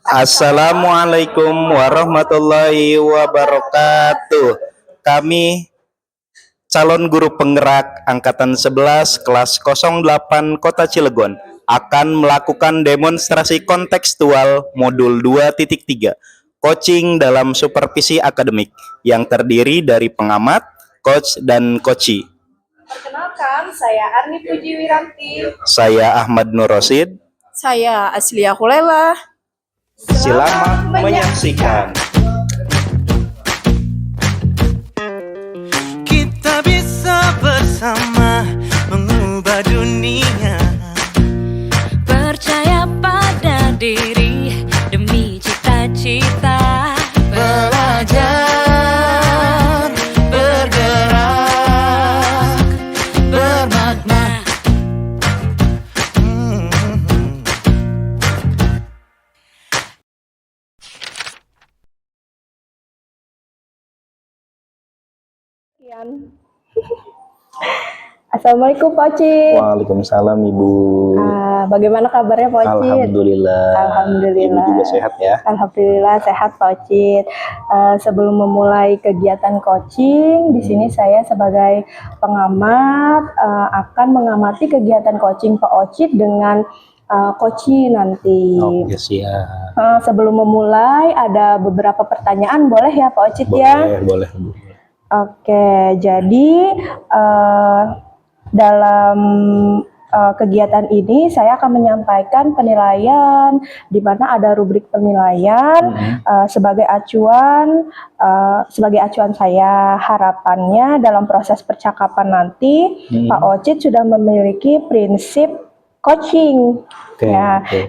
Assalamualaikum warahmatullahi wabarakatuh. Kami calon guru penggerak Angkatan 11 kelas 08 Kota Cilegon akan melakukan demonstrasi kontekstual modul 2.3 coaching dalam supervisi akademik yang terdiri dari pengamat, coach, dan coachee. Perkenalkan, saya Arni Puji Wiranti. Saya Ahmad Nur Rosid. Saya Aslia Hulela. Selamat menyaksikan. Kita bisa bersama mengubah dunia. Percaya pada diri demi cita-cita. Belajar, bergerak, bermakna. Assalamualaikum Pak Ocit. Waalaikumsalam Ibu. Bagaimana kabarnya Pak Ocit? Alhamdulillah. Alhamdulillah. Ibu juga sehat ya? Alhamdulillah sehat Pak Ocit. Sebelum memulai kegiatan coaching, di sini saya sebagai pengamat akan mengamati kegiatan coaching Pak Ocit dengan coaching nanti. Oke, siap. Sebelum memulai ada beberapa pertanyaan, boleh ya Pak Ocit ya? Boleh. Oke, jadi dalam kegiatan ini saya akan menyampaikan penilaian di mana ada rubrik penilaian sebagai acuan saya. Harapannya dalam proses percakapan nanti Pak Ocit sudah memiliki prinsip coaching.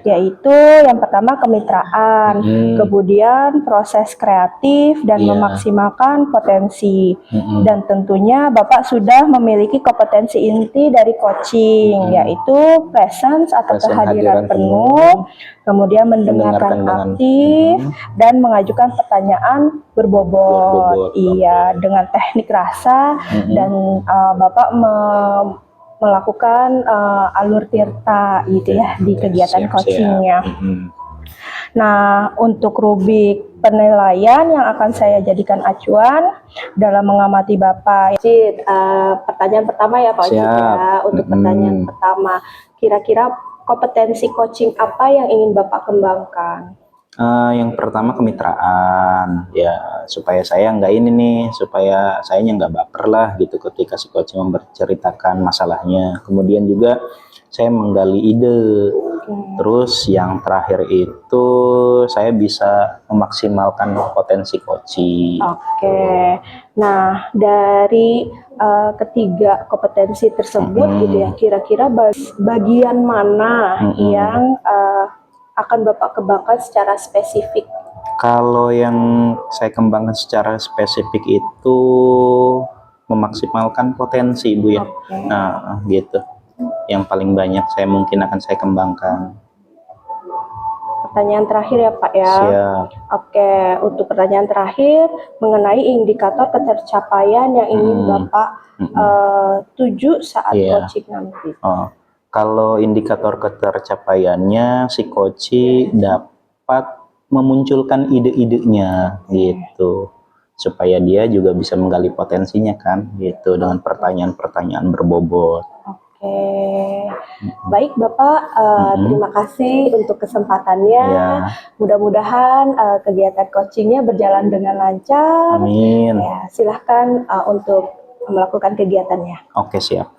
Yaitu yang pertama kemitraan, kemudian proses kreatif dan memaksimalkan potensi, dan tentunya Bapak sudah memiliki kompetensi inti dari coaching, yaitu presence atau kehadiran penuh, kemudian mendengarkan aktif dan mengajukan pertanyaan berbobot. Iya, dengan teknik rasa dan Bapak melakukan alur tirta gitu ya di kegiatan coachingnya. Nah, untuk rubrik penilaian yang akan saya jadikan acuan dalam mengamati Bapak. Pertanyaan pertama ya Pak Ocit ya. Untuk pertanyaan pertama, kira-kira kompetensi coaching apa yang ingin Bapak kembangkan? Yang pertama kemitraan, ya supaya saya supaya sayanya nggak baper lah gitu ketika si coaching menceritakan masalahnya. Kemudian juga saya menggali ide. Terus yang terakhir itu saya bisa memaksimalkan potensi coaching. Oke. Nah, dari ketiga kompetensi tersebut gitu ya, kira-kira bagian mana yang akan Bapak kembangkan secara spesifik? Kalau yang saya kembangkan secara spesifik itu memaksimalkan potensi, Bu ya. Nah, gitu. Yang paling banyak mungkin akan saya kembangkan. Pertanyaan terakhir ya Pak ya. Siap. Oke, untuk pertanyaan terakhir mengenai indikator ketercapaian yang ingin Bapak tuju saat coaching nanti. Kalau indikator ketercapaiannya, si coaching dapat memunculkan ide-idenya gitu, supaya dia juga bisa menggali potensinya kan, gitu, dengan pertanyaan-pertanyaan berbobot. Oke, baik Bapak, terima kasih untuk kesempatannya. Mudah-mudahan kegiatan coachingnya berjalan dengan lancar. Amin. Ya, silahkan untuk melakukan kegiatannya. Oke, siap.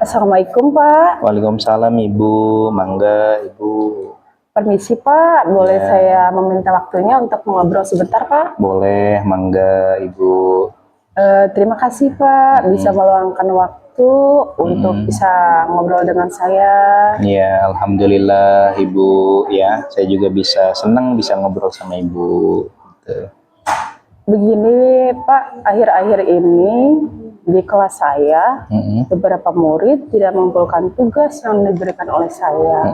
Assalamualaikum Pak. Waalaikumsalam Ibu, mangga Ibu. Permisi Pak, boleh saya meminta waktunya untuk ngobrol sebentar Pak? Boleh, mangga Ibu. Terima kasih Pak, bisa meluangkan waktu untuk bisa ngobrol dengan saya. Ya, alhamdulillah Ibu ya, saya juga senang bisa ngobrol sama Ibu. Begini Pak, akhir-akhir ini di kelas saya beberapa murid tidak mengumpulkan tugas yang diberikan oleh saya.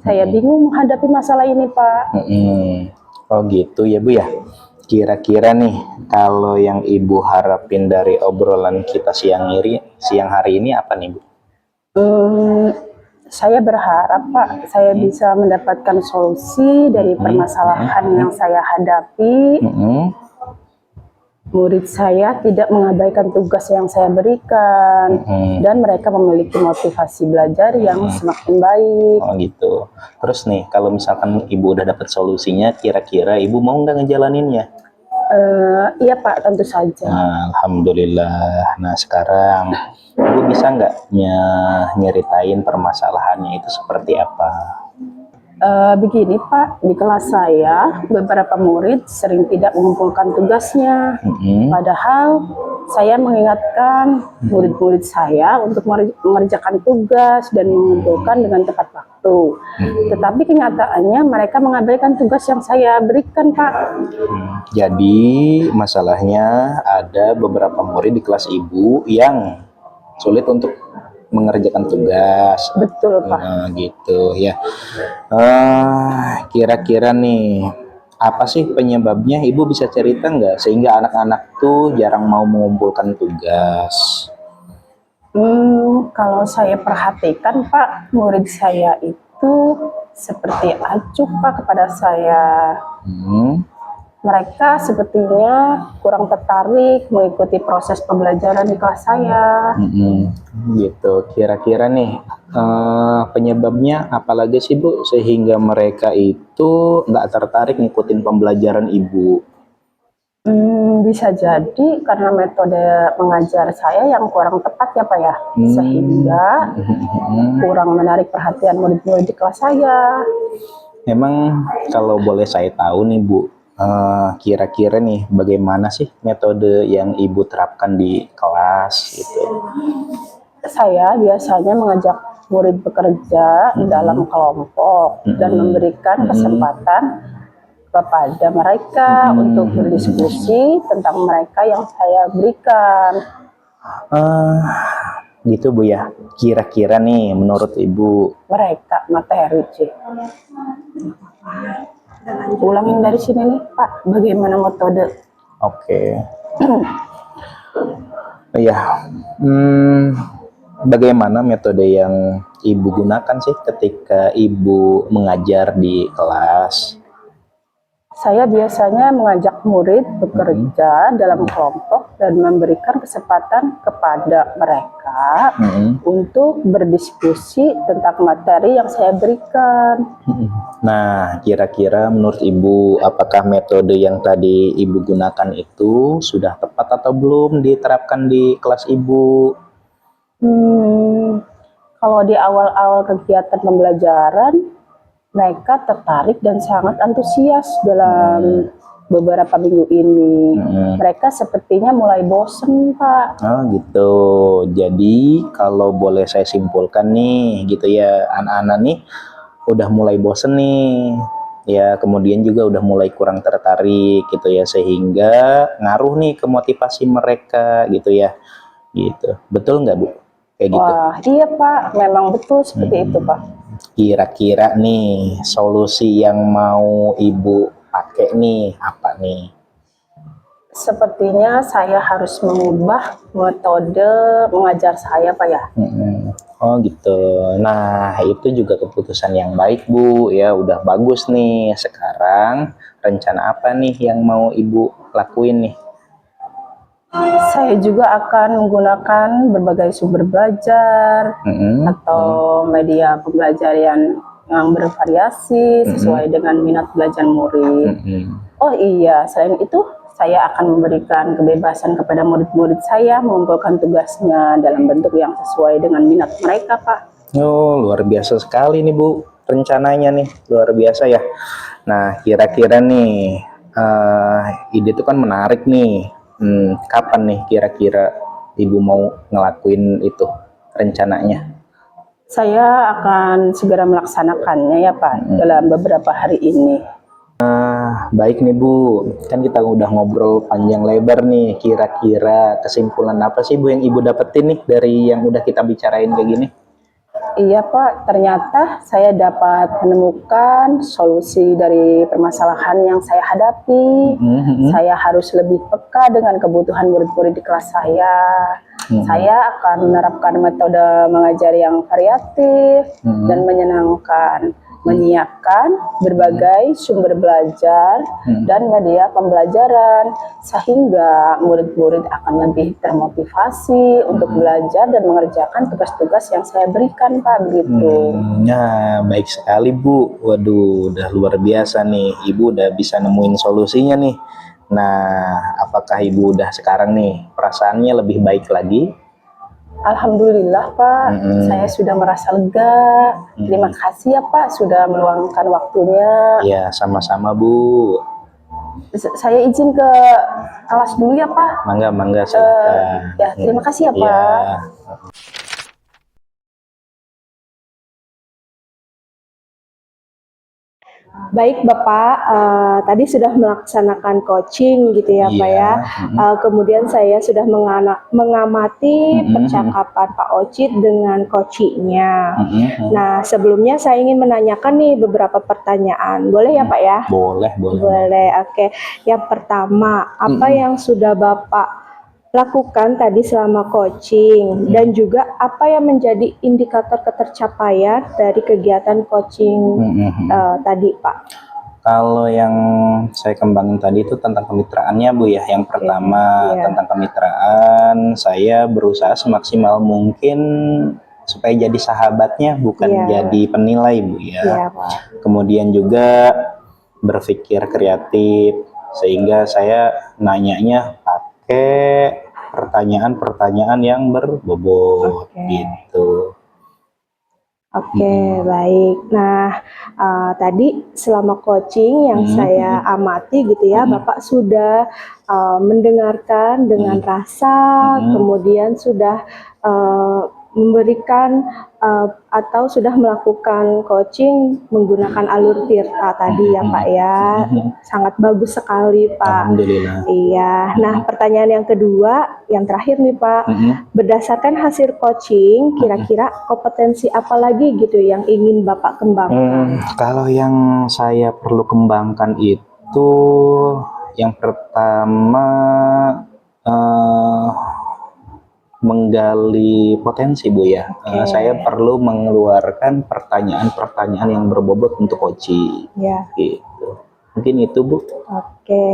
Saya bingung menghadapi masalah ini Pak. Oh gitu ya Bu ya. kira-kira nih kalau yang Ibu harapin dari obrolan kita siang hari ini apa nih Bu? Hmm, saya berharap Pak, saya bisa mendapatkan solusi dari permasalahan yang saya hadapi. Murid saya tidak mengabaikan tugas yang saya berikan, dan mereka memiliki motivasi belajar yang semakin baik. Oh gitu. Terus nih, kalau misalkan Ibu udah dapat solusinya, kira-kira Ibu mau nggak ngejalaninnya? Iya Pak, tentu saja. Nah, Alhamdulillah. Nah sekarang Ibu bisa nggak nyeritain permasalahannya itu seperti apa? Begini Pak, di kelas saya beberapa murid sering tidak mengumpulkan tugasnya. Padahal saya mengingatkan murid-murid saya untuk mengerjakan tugas dan mengumpulkan dengan tepat waktu. Tetapi kenyataannya mereka mengabaikan tugas yang saya berikan Pak. Jadi masalahnya ada beberapa murid di kelas Ibu yang sulit untuk mengerjakan tugas. Betul Pak. Nah, gitu ya. Kira-kira nih apa sih penyebabnya? Ibu bisa cerita nggak sehingga anak-anak tuh jarang mau mengumpulkan tugas? Kalau saya perhatikan Pak, murid saya itu seperti acuh Pak kepada saya. Mereka sepertinya kurang tertarik mengikuti proses pembelajaran di kelas saya. Gitu. Kira-kira nih penyebabnya apalagi sih Bu sehingga mereka itu nggak tertarik ngikutin pembelajaran Ibu? Bisa jadi karena metode mengajar saya yang kurang tepat ya Pak ya, sehingga kurang menarik perhatian murid-murid di kelas saya. Memang kalau boleh saya tahu nih Bu, kira-kira nih bagaimana sih metode yang Ibu terapkan di kelas itu? Saya biasanya mengajak murid bekerja dalam kelompok dan memberikan kesempatan kepada mereka untuk berdiskusi tentang mereka yang saya berikan. Gitu Bu ya. Kira-kira nih menurut Ibu Mereka materi sih. Ulangin dari sini nih Pak, bagaimana metode? Oke. Ya, bagaimana metode yang Ibu gunakan sih ketika Ibu mengajar di kelas? Saya biasanya mengajak murid bekerja dalam kelompok dan memberikan kesempatan kepada mereka untuk berdiskusi tentang materi yang saya berikan. Nah, kira-kira menurut Ibu, apakah metode yang tadi Ibu gunakan itu sudah tepat atau belum diterapkan di kelas Ibu? Kalau di awal-awal kegiatan pembelajaran, mereka tertarik dan sangat antusias dalam beberapa minggu ini. Mereka sepertinya mulai bosen, Pak. Oh gitu. Jadi kalau boleh saya simpulkan nih, gitu ya, anak-anak nih udah mulai bosen nih. Ya, kemudian juga udah mulai kurang tertarik gitu ya, sehingga ngaruh nih ke motivasi mereka gitu ya. Gitu. Betul nggak Bu? Kayak gitu. Wah, iya Pak, memang betul seperti itu Pak. Kira-kira nih solusi yang mau Ibu pakai nih apa nih? Sepertinya saya harus mengubah metode mengajar saya Pak ya. Oh gitu. Nah itu juga keputusan yang baik Bu ya, udah bagus nih. Sekarang rencana apa nih yang mau Ibu lakuin nih? Saya juga akan menggunakan berbagai sumber belajar atau media pembelajaran yang bervariasi sesuai dengan minat belajar murid. Oh iya, selain itu saya akan memberikan kebebasan kepada murid-murid saya mengumpulkan tugasnya dalam bentuk yang sesuai dengan minat mereka, Pak. Oh, luar biasa sekali nih Bu, rencananya nih, luar biasa ya. Nah, kira-kira nih, ide itu kan menarik nih. Kapan nih kira-kira Ibu mau ngelakuin itu rencananya? Saya akan segera melaksanakannya ya Pak, dalam beberapa hari ini. Baik nih Bu, kan kita udah ngobrol panjang lebar nih. Kira-kira kesimpulan apa sih Bu yang Ibu dapetin nih dari yang udah kita bicarain kayak gini? Iya Pak, ternyata saya dapat menemukan solusi dari permasalahan yang saya hadapi. Saya harus lebih peka dengan kebutuhan murid-murid di kelas saya. Saya akan menerapkan metode mengajar yang variatif dan menyenangkan, menyiapkan berbagai sumber belajar dan media pembelajaran, sehingga murid-murid akan lebih termotivasi untuk belajar dan mengerjakan tugas-tugas yang saya berikan, Pak, gitu. Nah, baik sekali Bu. Waduh, udah luar biasa nih. Ibu udah bisa nemuin solusinya nih. Nah, apakah Ibu udah sekarang nih perasaannya lebih baik lagi? Alhamdulillah Pak, saya sudah merasa lega. Terima kasih ya Pak sudah meluangkan waktunya. Ya, sama-sama Bu. Saya izin ke kelas dulu ya Pak. Mangga silakan. Ya, terima kasih ya Pak. Ya. Baik Bapak, tadi sudah melaksanakan coaching gitu ya Pak ya. Kemudian saya sudah mengamati percakapan Pak Ocit dengan coachingnya. Nah, sebelumnya saya ingin menanyakan nih beberapa pertanyaan. Boleh ya Pak ya? Boleh. Boleh, oke. Yang pertama, apa yang sudah Bapak lakukan tadi selama coaching, dan juga apa yang menjadi indikator ketercapaian dari kegiatan coaching tadi Pak? Kalau yang saya kembangin tadi itu tentang kemitraannya Bu ya. Yang pertama tentang kemitraan, saya berusaha semaksimal mungkin supaya jadi sahabatnya, bukan jadi penilai Bu ya. Pak. Kemudian juga berpikir kreatif, sehingga saya nanyanya pakai pertanyaan-pertanyaan yang berbobot gitu. Oke, baik. Nah, tadi selama coaching yang saya amati gitu ya, Bapak sudah mendengarkan dengan rasa, kemudian sudah memberikan atau sudah melakukan coaching menggunakan alur Tirta tadi ya Pak ya. Sangat bagus sekali Pak. Alhamdulillah. Iya. Nah, pertanyaan yang kedua, yang terakhir nih Pak, berdasarkan hasil coaching, kira-kira kompetensi apa lagi gitu yang ingin Bapak kembangkan? Kalau yang saya perlu kembangkan itu yang pertama menggali potensi Bu ya. Saya perlu mengeluarkan pertanyaan-pertanyaan yang berbobot untuk coaching. Gitu. Mungkin itu Bu. Oke.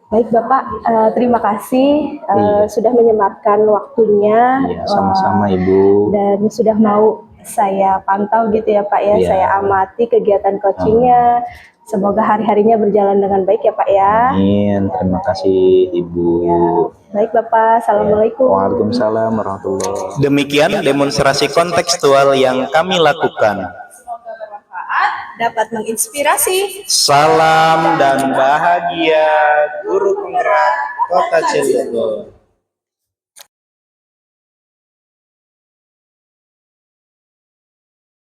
Baik Bapak, terima kasih sudah menyempatkan waktunya. Iya, sama-sama Ibu. Dan sudah mau saya pantau gitu ya Pak ya. Iya. Saya amati kegiatan coachingnya. Semoga hari-harinya berjalan dengan baik ya Pak ya. Amin. Terima kasih Ibu. Ya. Baik Bapak, Assalamualaikum. Waalaikumsalam warahmatullahi wabarakatuh. Demikian demonstrasi kontekstual yang kami lakukan. Dapat menginspirasi. Salam dan bahagia guru penggerak Kota Cilegon.